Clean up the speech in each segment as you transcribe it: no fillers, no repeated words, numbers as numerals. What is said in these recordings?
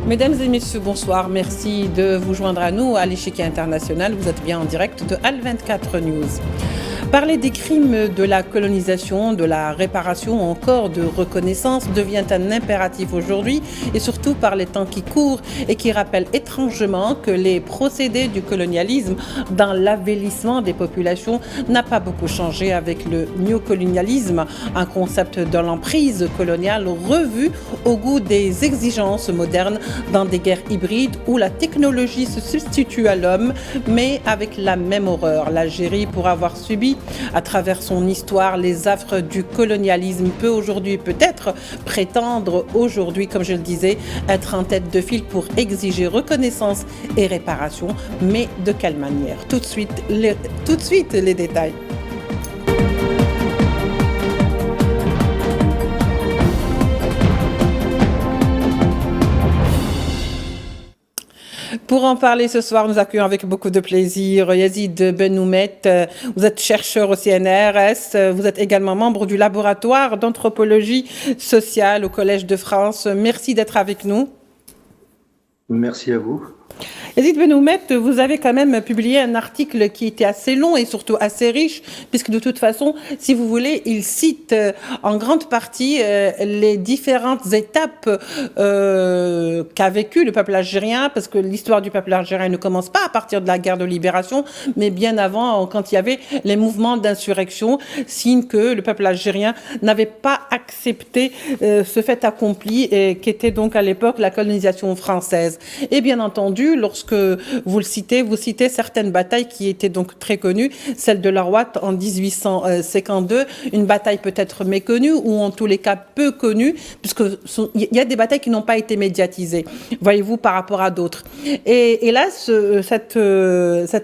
Mesdames et messieurs, bonsoir. Merci de vous joindre à nous à l'échiquier international. Vous êtes bien en direct de Al24 News. Parler des crimes de la colonisation, de la réparation ou encore de reconnaissance devient un impératif aujourd'hui et surtout par les temps qui courent et qui rappellent étrangement que les procédés du colonialisme dans l'avélissement des populations n'a pas beaucoup changé avec le néocolonialisme, un concept de l'emprise coloniale revu au goût des exigences modernes dans des guerres hybrides où la technologie se substitue à l'homme mais avec la même horreur. L'Algérie, pour avoir subi à travers son histoire les affres du colonialisme, peut aujourd'hui peut-être prétendre aujourd'hui, comme je le disais, être en tête de file pour exiger reconnaissance et réparation. Mais de quelle manière? Tout de suite les détails. Pour en parler ce soir, nous accueillons avec beaucoup de plaisir Yazid Benoumet. Vous êtes chercheur au CNRS. Vous êtes également membre du laboratoire d'anthropologie sociale au Collège de France. Merci d'être avec nous. Merci à vous. Yazid Benoumet, vous avez quand même publié un article qui était assez long et surtout assez riche, puisque de toute façon, si vous voulez, il cite en grande partie les différentes étapes qu'a vécu le peuple algérien, parce que l'histoire du peuple algérien ne commence pas à partir de la guerre de libération, mais bien avant, quand il y avait les mouvements d'insurrection, signe que le peuple algérien n'avait pas accepté ce fait accompli, qui était donc à l'époque la colonisation française. Et bien entendu, lorsque vous citez certaines batailles qui étaient donc très connues, celle de Larouat en 1852, une bataille peut-être méconnue ou en tous les cas peu connue, puisque il y a des batailles qui n'ont pas été médiatisées, voyez-vous, par rapport à d'autres. Et là, cette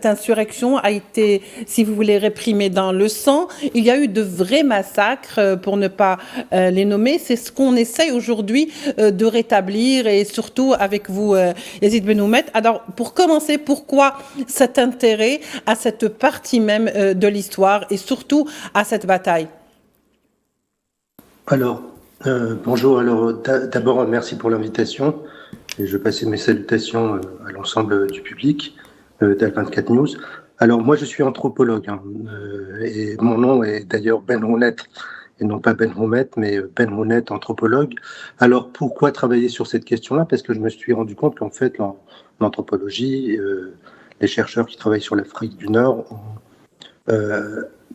insurrection a été, si vous voulez, réprimée dans le sang. Il y a eu de vrais massacres, pour ne pas les nommer. C'est ce qu'on essaye aujourd'hui de rétablir, et surtout avec vous, Yazid Benoumet. Alors, pour commencer, pourquoi cet intérêt à cette partie même de l'histoire et surtout à cette bataille? Alors, bonjour. Alors, d'abord, merci pour l'invitation. Et je passe mes salutations à l'ensemble du public d'Al24 News. Alors, moi, je suis anthropologue, et mon nom est d'ailleurs Benoumet, et non pas Benoumet, mais Benoumet, anthropologue. Alors, pourquoi travailler sur cette question-là? Parce que je me suis rendu compte qu'en fait, en anthropologie, les chercheurs qui travaillent sur l'Afrique du Nord ont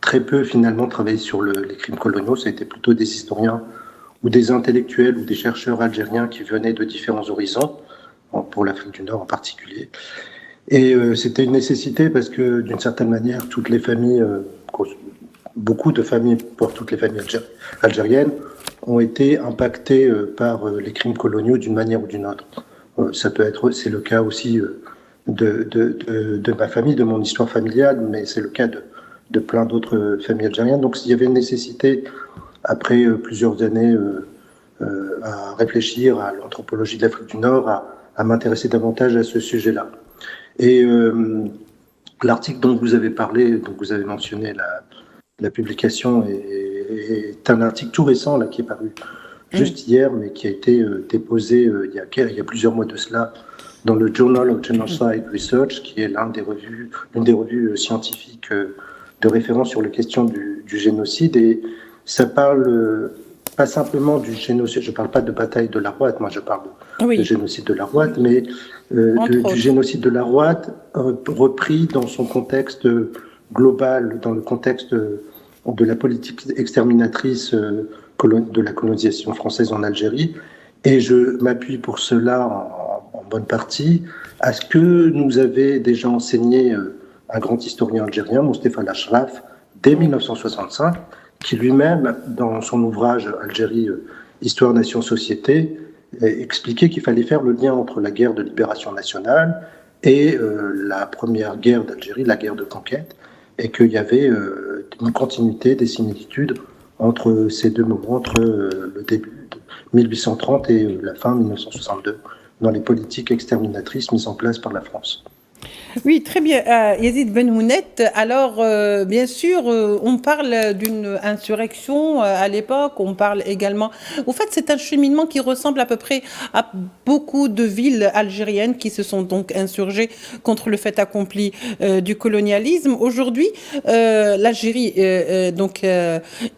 très peu finalement travaillé sur les crimes coloniaux. Ça a été plutôt des historiens ou des intellectuels ou des chercheurs algériens qui venaient de différents horizons, pour l'Afrique du Nord en particulier. Et c'était une nécessité parce que d'une certaine manière, toutes les familles, beaucoup de familles, pour toutes les familles algériennes, ont été impactées par les crimes coloniaux d'une manière ou d'une autre. Ça peut être, c'est le cas aussi de ma famille, de mon histoire familiale, mais c'est le cas de plein d'autres familles algériennes. Donc il y avait une nécessité, après plusieurs années à réfléchir à l'anthropologie de l'Afrique du Nord, à m'intéresser davantage à ce sujet-là. Et l'article dont vous avez parlé, dont vous avez mentionné la publication, est un article tout récent là, qui est paru juste hier, mais qui a été déposé il y a plusieurs mois de cela dans le Journal of Genocide Research, qui est l'une des revues scientifiques de référence sur les questions du génocide. Et ça parle pas simplement du génocide, je ne parle pas de bataille de Larouat, moi je parle du génocide de Larouat, mais du génocide de Larouat repris dans son contexte global, dans le contexte de la politique exterminatrice de la colonisation française en Algérie. Et je m'appuie pour cela en bonne partie à ce que nous avait déjà enseigné un grand historien algérien, Mustapha Lashraf, dès 1965, qui lui-même, dans son ouvrage Algérie, Histoire, Nation, Société, expliquait qu'il fallait faire le lien entre la guerre de libération nationale et la première guerre d'Algérie, la guerre de conquête, et qu'il y avait une continuité, des similitudes entre ces deux moments, entre le début de 1830 et la fin 1962, dans les politiques exterminatrices mises en place par la France. Oui, très bien. Yazid Benhounet, alors bien sûr, on parle d'une insurrection à l'époque, on parle également... Au fait, c'est un cheminement qui ressemble à peu près à beaucoup de villes algériennes qui se sont donc insurgées contre le fait accompli du colonialisme. Aujourd'hui, l'Algérie,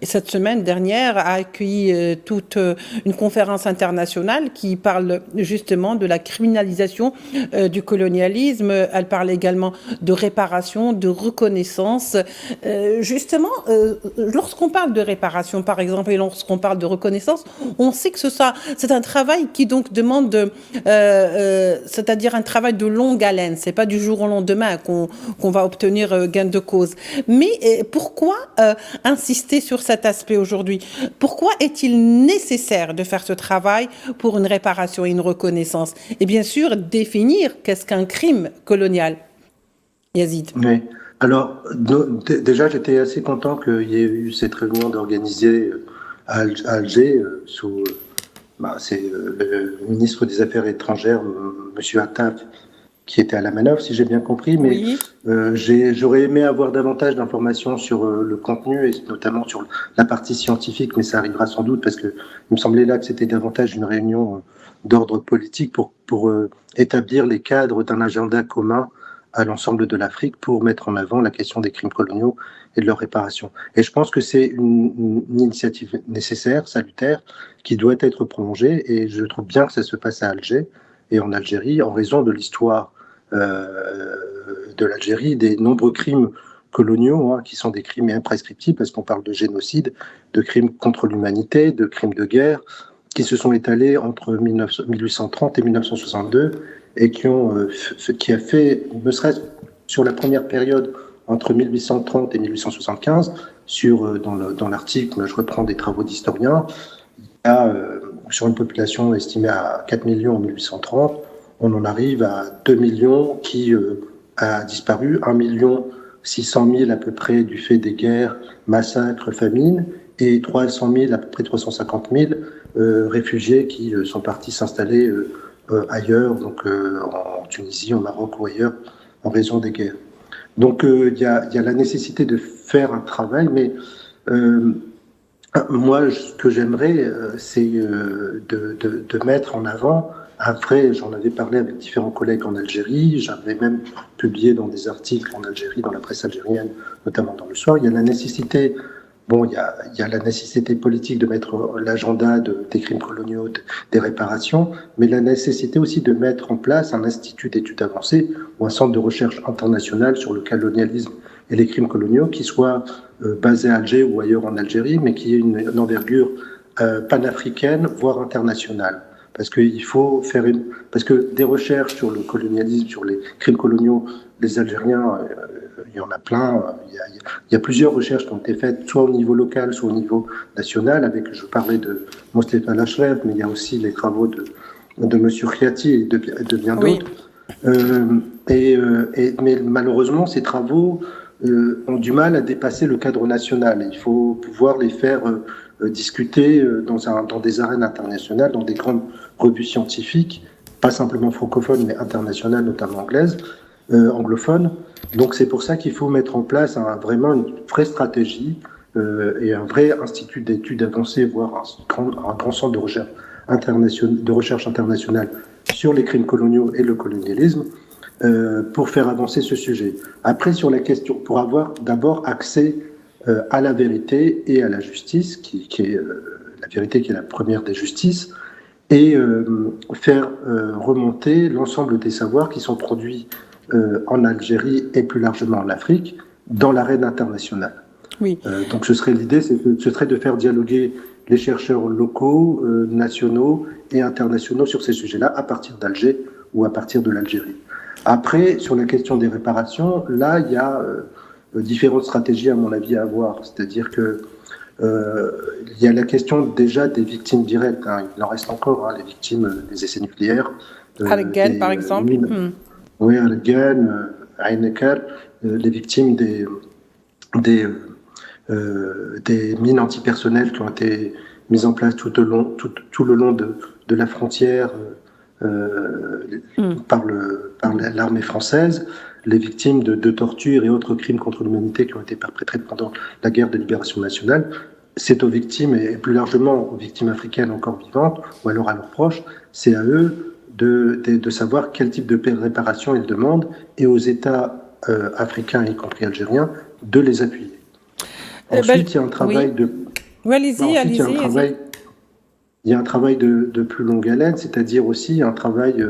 cette semaine dernière, a accueilli toute une conférence internationale qui parle justement de la criminalisation du colonialisme. Elle parle également de réparation, de reconnaissance. Lorsqu'on parle de réparation, par exemple, et lorsqu'on parle de reconnaissance, on sait que c'est un travail qui donc demande, c'est-à-dire un travail de longue haleine. C'est pas du jour au lendemain qu'on va obtenir gain de cause. Mais pourquoi insister sur cet aspect aujourd'hui? Pourquoi est-il nécessaire de faire ce travail pour une réparation et une reconnaissance? Et bien sûr, définir qu'est-ce qu'un crime colonial. Yazid. Oui. Alors, déjà, j'étais assez content qu'il y ait eu cette réunion d'organiser à Alger c'est le ministre des Affaires étrangères, M. Attaf, qui était à la manœuvre, si j'ai bien compris, mais Oui. j'aurais aimé avoir davantage d'informations sur le contenu et notamment sur la partie scientifique, mais ça arrivera sans doute parce que il me semblait là que c'était davantage une réunion d'ordre politique pour établir les cadres d'un agenda commun à l'ensemble de l'Afrique pour mettre en avant la question des crimes coloniaux et de leur réparation. Et je pense que c'est une initiative nécessaire, salutaire, qui doit être prolongée, et je trouve bien que ça se passe à Alger et en Algérie en raison de l'histoire de l'Algérie, des nombreux crimes coloniaux, qui sont des crimes imprescriptibles, parce qu'on parle de génocide, de crimes contre l'humanité, de crimes de guerre, qui se sont étalés entre 1830 et 1962, et qui a fait, ne serait-ce sur la première période, entre 1830 et 1875, dans l'article, je reprends des travaux d'historiens, il y a, sur une population estimée à 4 millions en 1830, on en arrive à 2 millions qui a disparu, 1 600 000 à peu près du fait des guerres, massacres, famines, et 300 000, à peu près 350 000 réfugiés qui sont partis s'installer ailleurs, donc en Tunisie, au Maroc ou ailleurs, en raison des guerres. Donc il y a la nécessité de faire un travail, mais moi, ce que j'aimerais, c'est de mettre en avant un vrai, j'en avais parlé avec différents collègues en Algérie, j'avais même publié dans des articles en Algérie, dans la presse algérienne, notamment dans Le Soir, il y a la nécessité, il y a la nécessité politique de mettre l'agenda des crimes coloniaux, des réparations, mais la nécessité aussi de mettre en place un institut d'études avancées ou un centre de recherche international sur le colonialisme et les crimes coloniaux qui soit basé à Alger ou ailleurs en Algérie, mais qui ait une envergure panafricaine, voire internationale. Parce qu'il faut faire parce que des recherches sur le colonialisme, sur les crimes coloniaux, les Algériens, il y en a plein. Il y a plusieurs recherches qui ont été faites, soit au niveau local, soit au niveau national. Je parlais de Mostefa Lachref, mais il y a aussi les travaux de M. Khiati et de bien d'autres. Mais malheureusement, ces travaux ont du mal à dépasser le cadre national. Il faut pouvoir les faire discuter dans des arènes internationales, dans des grandes revues scientifiques, pas simplement francophones, mais internationales, notamment anglaises, anglophones. Donc c'est pour ça qu'il faut mettre en place vraiment une vraie stratégie et un vrai institut d'études avancées, voire un grand centre de recherche internationale sur les crimes coloniaux et le colonialisme, pour faire avancer ce sujet. Après, sur la question, pour avoir d'abord accès à la vérité et à la justice, qui est la vérité qui est la première des justices, et faire remonter l'ensemble des savoirs qui sont produits en Algérie et plus largement en Afrique dans l'arène internationale. Oui. Donc l'idée, ce serait de faire dialoguer les chercheurs locaux, nationaux et internationaux sur ces sujets-là à partir d'Alger ou à partir de l'Algérie. Après, sur la question des réparations, là, il y a différentes stratégies, à mon avis, à avoir. C'est-à-dire que il y a la question déjà des victimes directes. Il en reste encore, les victimes des essais nucléaires. Allegheny, par exemple. Oui, Allegheny, Heinecker, les victimes des mines antipersonnelles qui ont été mises en place tout le long de la frontière par l'armée française, les victimes de tortures et autres crimes contre l'humanité qui ont été perpétrés pendant la guerre de libération nationale. C'est aux victimes, et plus largement aux victimes africaines encore vivantes, ou alors à leurs proches, c'est à eux de savoir quel type de réparation ils demandent, et aux États africains, y compris algériens, de les appuyer. Ensuite, il y a un travail de... Oui, allez-y. Il y a un travail de plus longue haleine, c'est-à-dire aussi un travail...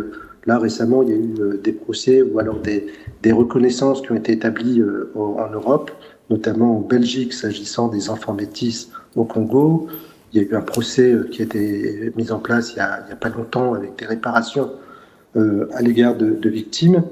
Là, récemment, il y a eu des procès ou alors des reconnaissances qui ont été établies en Europe, notamment en Belgique, s'agissant des enfants métis au Congo. Il y a eu un procès qui a été mis en place il y a pas longtemps avec des réparations à l'égard de victimes.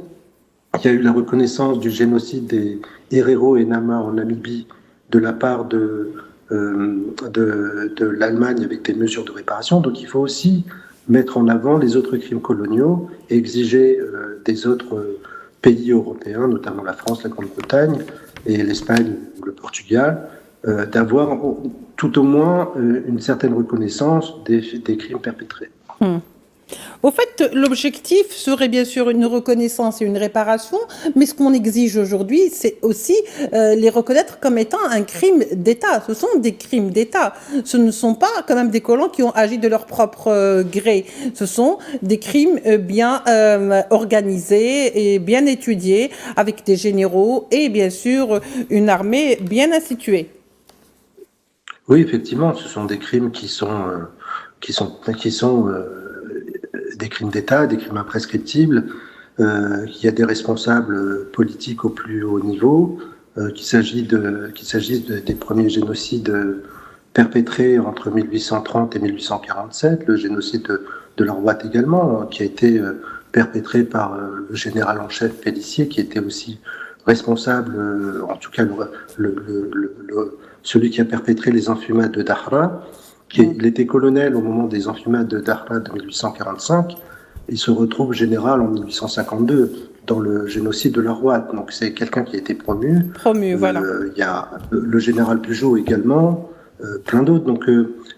Il y a eu la reconnaissance du génocide des Herero et Nama en Namibie de la part de l'Allemagne avec des mesures de réparation. Donc il faut aussi mettre en avant les autres crimes coloniaux et exiger des autres pays européens, notamment la France, la Grande-Bretagne et l'Espagne ou le Portugal, d'avoir tout au moins une certaine reconnaissance des crimes perpétrés. Au fait, l'objectif serait bien sûr une reconnaissance et une réparation, mais ce qu'on exige aujourd'hui, c'est aussi les reconnaître comme étant un crime d'État. Ce sont des crimes d'État. Ce ne sont pas quand même des colons qui ont agi de leur propre gré. Ce sont des crimes bien organisés et bien étudiés, avec des généraux et bien sûr une armée bien instituée. Oui, effectivement, ce sont des crimes qui sont des crimes d'État, des crimes imprescriptibles. Il y a des responsables politiques au plus haut niveau, qu'il s'agisse des premiers génocides perpétrés entre 1830 et 1847, le génocide de l'Arwat également, qui a été perpétré par le général en chef Pélissier, qui était aussi responsable, en tout cas celui qui a perpétré les enfumades de Dahra. Il était colonel au moment des enfumades de Dahra de 1845. Il se retrouve général en 1852 dans le génocide de l'Arwat. Donc c'est quelqu'un qui a été promu. Voilà. Il y a le général Bugeaud également, plein d'autres. Donc,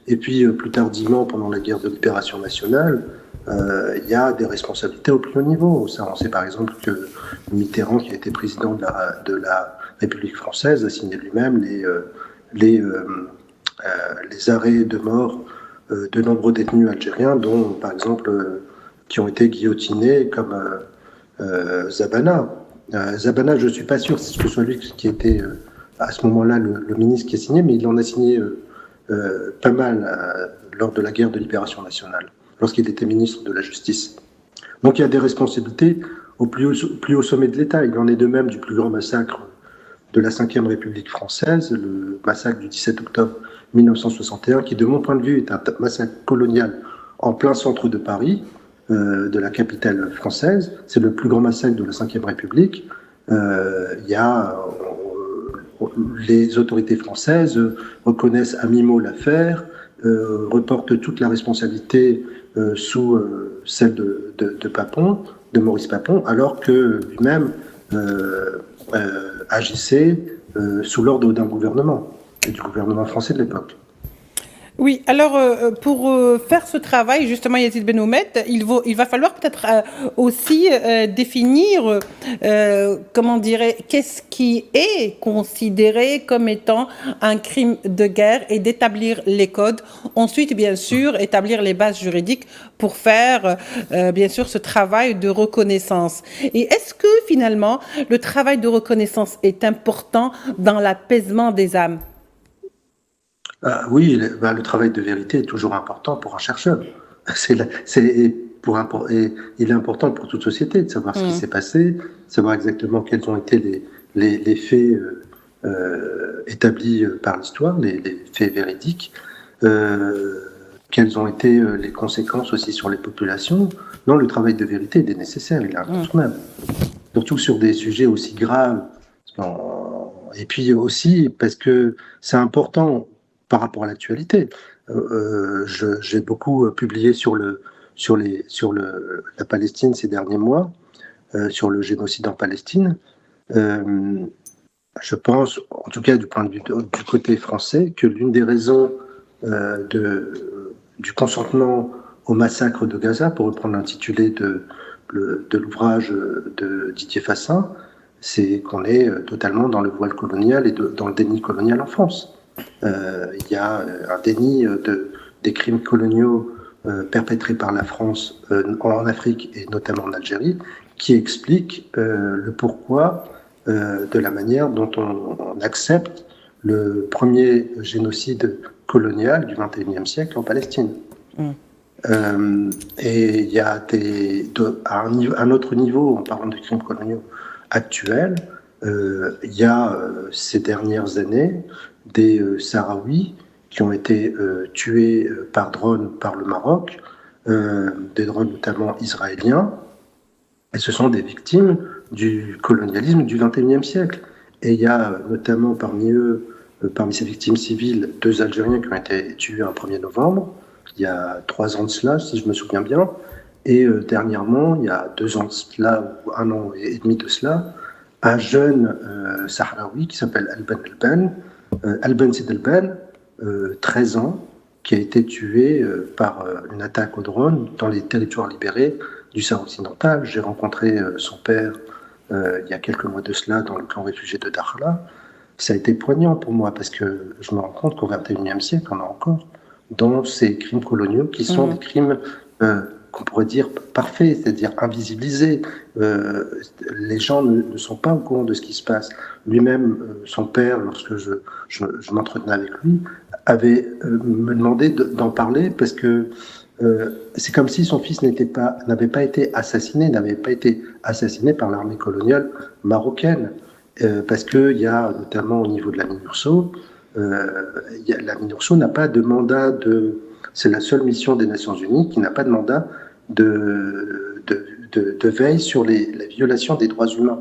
et puis plus tardivement, pendant la guerre de libération nationale, il y a des responsabilités au plus haut niveau. On sait par exemple que Mitterrand, qui a été président de la République française, a signé lui-même les arrêts de mort de nombreux détenus algériens, dont par exemple qui ont été guillotinés comme Zabana. Zabana, je ne suis pas sûr que ce soit lui qui était à ce moment-là le ministre qui a signé, mais il en a signé pas mal lors de la guerre de libération nationale, lorsqu'il était ministre de la Justice. Donc il y a des responsabilités au plus haut sommet de l'État. Il en est de même du plus grand massacre de la Ve République française, le massacre du 17 octobre 1961, qui de mon point de vue est un massacre colonial en plein centre de Paris, de la capitale française. C'est le plus grand massacre de la Ve République. Les autorités françaises reconnaissent à mi-mot l'affaire, reportent toute la responsabilité sous celle de Papon, de Maurice Papon, alors que lui-même agissait sous l'ordre d'un gouvernement, et du gouvernement français de l'époque. Oui, alors pour faire ce travail, justement, Yazid Benoumet, il va falloir peut-être aussi définir, qu'est-ce qui est considéré comme étant un crime de guerre et d'établir les codes. Ensuite, bien sûr, établir les bases juridiques pour faire, bien sûr, ce travail de reconnaissance. Et est-ce que, finalement, le travail de reconnaissance est important dans l'apaisement des âmes ? Oui, le travail de vérité est toujours important pour un chercheur. Il est important pour toute société de savoir ce qui s'est passé, savoir exactement quels ont été les faits établis par l'histoire, les faits véridiques, quelles ont été les conséquences aussi sur les populations. Non, le travail de vérité il est nécessaire, il est incontournable. Surtout sur des sujets aussi graves. Et puis aussi parce que c'est important par rapport à l'actualité. J'ai beaucoup publié sur la Palestine ces derniers mois, sur le génocide en Palestine. Je pense, en tout cas du point de vue du côté français, que l'une des raisons du consentement au massacre de Gaza, pour reprendre l'intitulé de l'ouvrage de Didier Fassin, c'est qu'on est totalement dans le voile colonial et dans le déni colonial en France. Il y a un déni des crimes coloniaux perpétrés par la France en Afrique et notamment en Algérie, qui explique le pourquoi de la manière dont on accepte le premier génocide colonial du XXIe siècle en Palestine. Et il y a à un autre niveau, en parlant des crimes coloniaux actuels, il y a ces dernières années des Sahraouis qui ont été tués par drone par le Maroc, des drones notamment israéliens, et ce sont des victimes du colonialisme du XXIe siècle. Et il y a notamment parmi ces victimes civiles, 2 Algériens qui ont été tués un 1er novembre, il y a 3 ans de cela, si je me souviens bien. Et dernièrement, il y a 2 ans de cela, ou 1 an et demi de cela, un jeune Sahraoui qui s'appelle Alban Sid Alban, 13 ans, qui a été tué par une attaque au drone dans les territoires libérés du Sahara occidental. J'ai rencontré son père il y a quelques mois de cela dans le camp réfugié de Dakhla. Ça a été poignant pour moi parce que je me rends compte qu'au XXIe siècle, on a encore dans ces crimes coloniaux qui sont des crimes qu'on pourrait dire parfaits, c'est-à-dire invisibilisés. Les gens ne sont pas au courant de ce qui se passe. Lui-même, son père, lorsque je m'entretenais avec lui, avait me demandé d'en parler parce que c'est comme si son fils n'avait pas été assassiné par l'armée coloniale marocaine. Parce qu'il y a, notamment au niveau de la MINURSO, la MINURSO n'a pas de mandat c'est la seule mission des Nations Unies qui n'a pas de mandat de veille sur les violations des droits humains.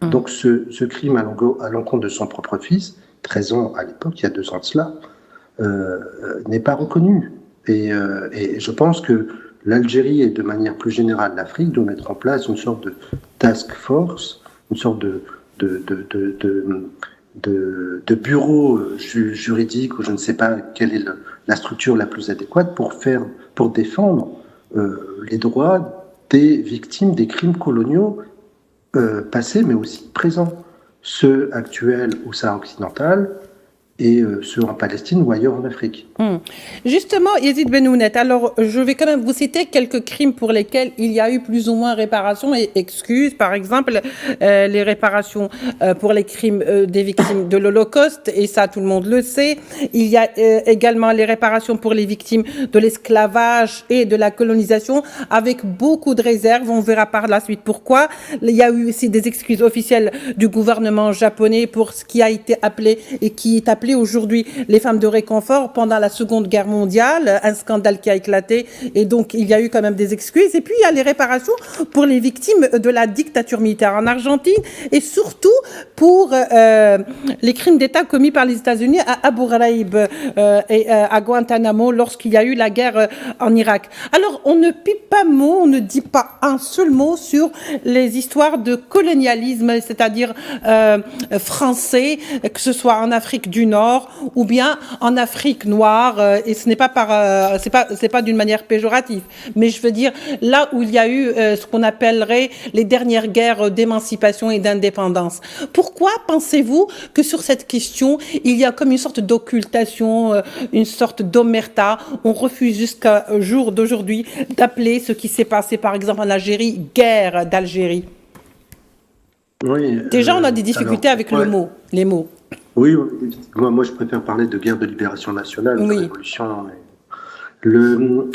Donc ce crime à l'encontre de son propre fils, 13 ans à l'époque, il y a 2 ans de cela, n'est pas reconnu. Et je pense que l'Algérie et de manière plus générale l'Afrique doivent mettre en place une sorte de task force, une sorte de bureau juridique, ou je ne sais pas quelle est la structure la plus adéquate pour défendre les droits des victimes des crimes coloniaux passés, mais aussi présents, ceux actuels au Sahara occidental et ceux en Palestine ou ailleurs en Afrique. Justement, Yazid Benounet, alors je vais quand même vous citer quelques crimes pour lesquels il y a eu plus ou moins réparation et excuses. Par exemple, les réparations pour les crimes des victimes de l'Holocauste, et ça tout le monde le sait. Il y a également les réparations pour les victimes de l'esclavage et de la colonisation, avec beaucoup de réserves. On verra par la suite pourquoi. Il y a eu aussi des excuses officielles du gouvernement japonais pour ce qui a été appelé et qui est appelé aujourd'hui les femmes de réconfort pendant la Seconde Guerre mondiale, un scandale qui a éclaté, et donc il y a eu quand même des excuses. Et puis il y a les réparations pour les victimes de la dictature militaire en Argentine, et surtout pour les crimes d'État commis par les États-Unis à Abu Ghraib et à Guantanamo lorsqu'il y a eu la guerre en Irak. Alors on ne pipe pas mot, on ne dit pas un seul mot sur les histoires de colonialisme, c'est-à-dire français, que ce soit en Afrique du Nord ou bien en Afrique noire, et ce n'est pas c'est pas d'une manière péjorative, mais je veux dire là où il y a eu ce qu'on appellerait les dernières guerres d'émancipation et d'indépendance. Pourquoi pensez-vous que sur cette question il y a comme une sorte d'occultation, une sorte d'omerta? On refuse jusqu'à jour d'aujourd'hui d'appeler ce qui s'est passé par exemple en Algérie guerre d'Algérie. Oui, déjà on a des difficultés avec les mots. Oui, moi je préfère parler de guerre de libération nationale, de révolution.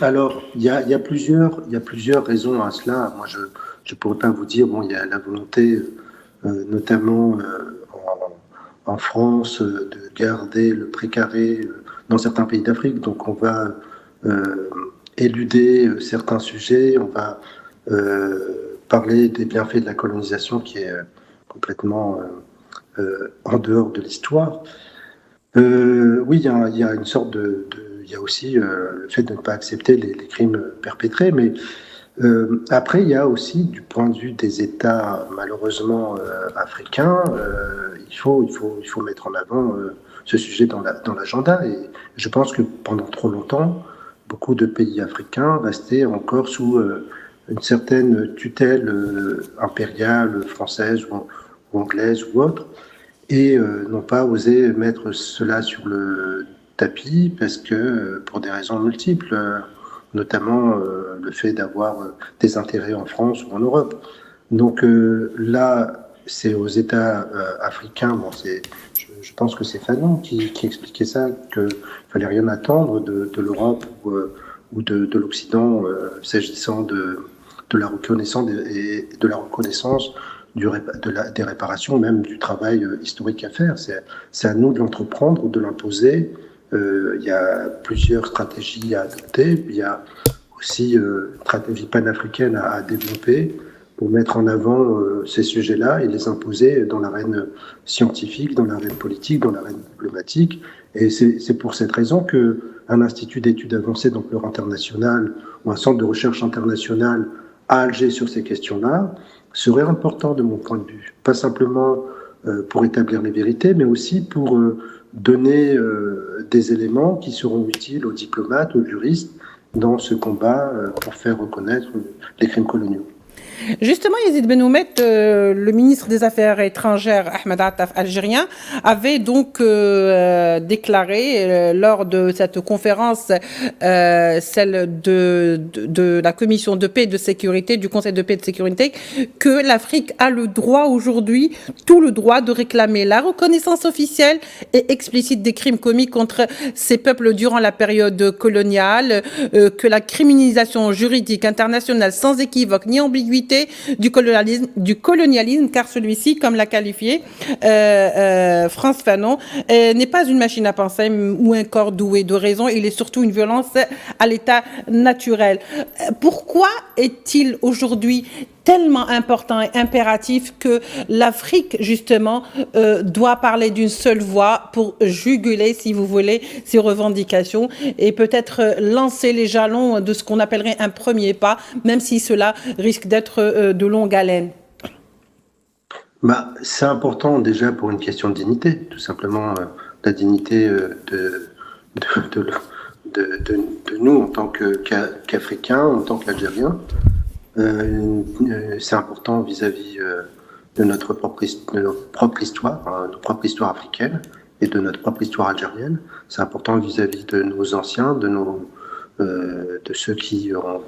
Alors, il y a plusieurs raisons à cela. Moi, je pourrais pas vous dire, il y a la volonté, notamment en France, de garder le précaré dans certains pays d'Afrique. Donc, on va éluder certains sujets, on va parler des bienfaits de la colonisation qui est complètement en dehors de l'histoire. Oui, il y a une sorte il y a aussi le fait de ne pas accepter les crimes perpétrés, mais après, il y a aussi, du point de vue des États malheureusement africains, il faut mettre en avant ce sujet dans l'agenda. Et je pense que pendant trop longtemps, beaucoup de pays africains restaient encore sous une certaine tutelle impériale, française ou anglaise ou autre, et n'ont pas osé mettre cela sur le tapis parce que, pour des raisons multiples, notamment le fait d'avoir des intérêts en France ou en Europe. Donc là, c'est aux États africains, bon, je pense que c'est Fanon qui expliquait ça, qu'il ne fallait rien attendre de l'Europe ou de l'Occident s'agissant de la reconnaissance et de la reconnaissance des réparations, même du travail historique à faire. C'est à nous de l'entreprendre, de l'imposer. Il y a plusieurs stratégies à adopter. Il y a aussi une stratégie panafricaine à développer pour mettre en avant ces sujets-là et les imposer dans l'arène scientifique, dans l'arène politique, dans l'arène diplomatique. Et c'est pour cette raison qu'un institut d'études avancées d'ampleur internationale ou un centre de recherche international à Alger sur ces questions-là serait important de mon point de vue. Pas simplement pour établir les vérités, mais aussi pour donner des éléments qui seront utiles aux diplomates, aux juristes, dans ce combat pour faire reconnaître les crimes coloniaux. Justement, Yazid Benoumet, le ministre des Affaires étrangères, Ahmed Attaf, algérien, avait donc déclaré lors de cette conférence, celle de la commission de paix et de sécurité, du Conseil de paix et de sécurité, que l'Afrique a le droit aujourd'hui, tout le droit de réclamer la reconnaissance officielle et explicite des crimes commis contre ces peuples durant la période coloniale, que la criminalisation juridique internationale sans équivoque ni ambiguïté du colonialisme, car celui-ci, comme l'a qualifié Frantz Fanon, n'est pas une machine à penser ou un corps doué de raison, il est surtout une violence à l'état naturel. Pourquoi est-il aujourd'hui tellement important et impératif que l'Afrique, justement, doit parler d'une seule voix pour juguler, si vous voulez, ses revendications et peut-être lancer les jalons de ce qu'on appellerait un premier pas, même si cela risque d'être de longue haleine? C'est important déjà pour une question de dignité, tout simplement la dignité de nous en tant qu'Africains, en tant qu'Algériens. C'est important vis-à-vis de notre propre histoire, notre propre histoire africaine et de notre propre histoire algérienne. C'est important vis-à-vis de nos anciens, de ceux qui ont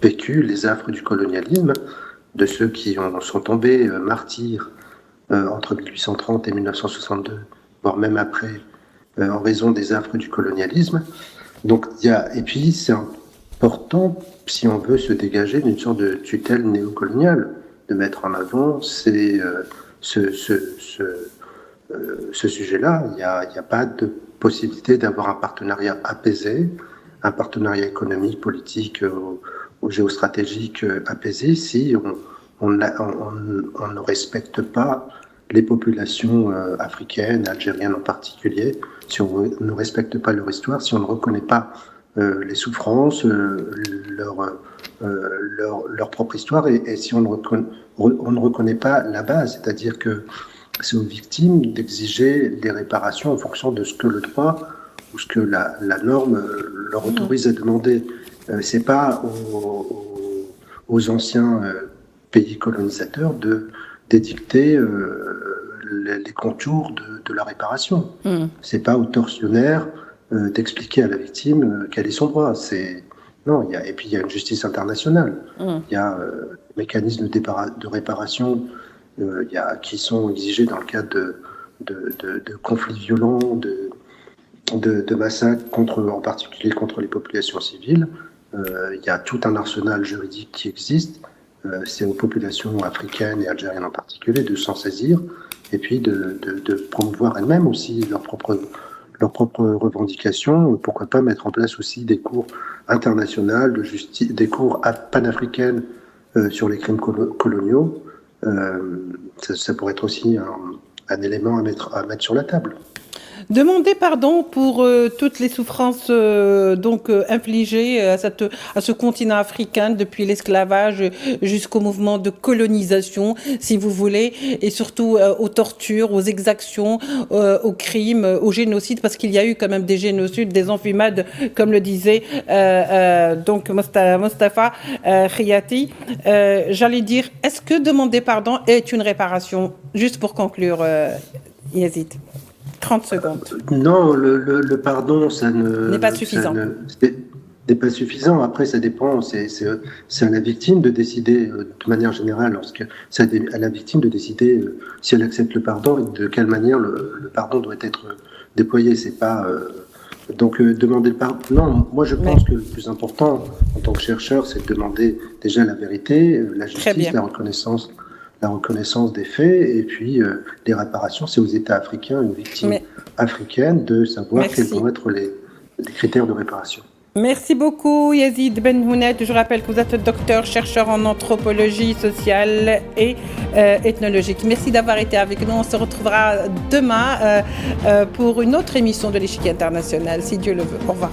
vécu les affres du colonialisme, de ceux qui sont tombés martyrs entre 1830 et 1962, voire même après, en raison des affres du colonialisme. Donc, et puis c'est important, si on veut se dégager d'une sorte de tutelle néocoloniale, de mettre en avant ce sujet-là. Il n'y a pas de possibilité d'avoir un partenariat apaisé, un partenariat économique, politique ou géostratégique apaisé si on ne respecte pas les populations africaines, algériennes en particulier, si on ne respecte pas leur histoire, si on ne reconnaît pas les souffrances, leur propre histoire, et si on ne reconnaît pas la base, c'est-à-dire que c'est aux victimes d'exiger des réparations en fonction de ce que le droit ou ce que la norme leur autorise à demander. C'est pas aux anciens pays colonisateurs d'édicter les contours de la réparation. C'est pas aux tortionnaires d'expliquer à la victime quel est son droit. Non, et puis il y a une justice internationale. Il y a mécanismes de réparation qui sont exigés dans le cadre de conflits violents, de massacres, en particulier contre les populations civiles. Il y a tout un arsenal juridique qui existe. C'est aux populations africaines et algériennes en particulier de s'en saisir et puis de promouvoir elles-mêmes aussi leurs propres revendications. Pourquoi pas mettre en place aussi des cours internationales de justice, des cours panafricaines sur les crimes coloniaux. Ça pourrait être aussi un élément à mettre sur la table. Demander pardon pour toutes les souffrances infligées à ce continent africain depuis l'esclavage jusqu'au mouvement de colonisation, si vous voulez, et surtout aux tortures, aux exactions, aux crimes, au génocide, parce qu'il y a eu quand même des génocides, des enfumades, comme le disait Mostafa Khiyati. J'allais dire, est-ce que demander pardon est une réparation? Juste pour conclure, Yazid. 30 secondes. Non, le pardon, ça n'est pas suffisant. N'est pas suffisant. Après, ça dépend. C'est à la victime de décider, de manière générale, c'est à la victime de décider si elle accepte le pardon et de quelle manière le pardon doit être déployé. C'est pas demander le pardon. Non, moi je pense que le plus important en tant que chercheur, c'est de demander déjà la vérité, la justice, la reconnaissance des faits, et puis les réparations, c'est aux États africains, une victime africaine, de savoir quels vont être les critères de réparation. Merci beaucoup Yazid Benhounet. Je rappelle que vous êtes docteur, chercheur en anthropologie sociale et ethnologique. Merci d'avoir été avec nous. On se retrouvera demain pour une autre émission de l'Échiquier international, si Dieu le veut. Au revoir.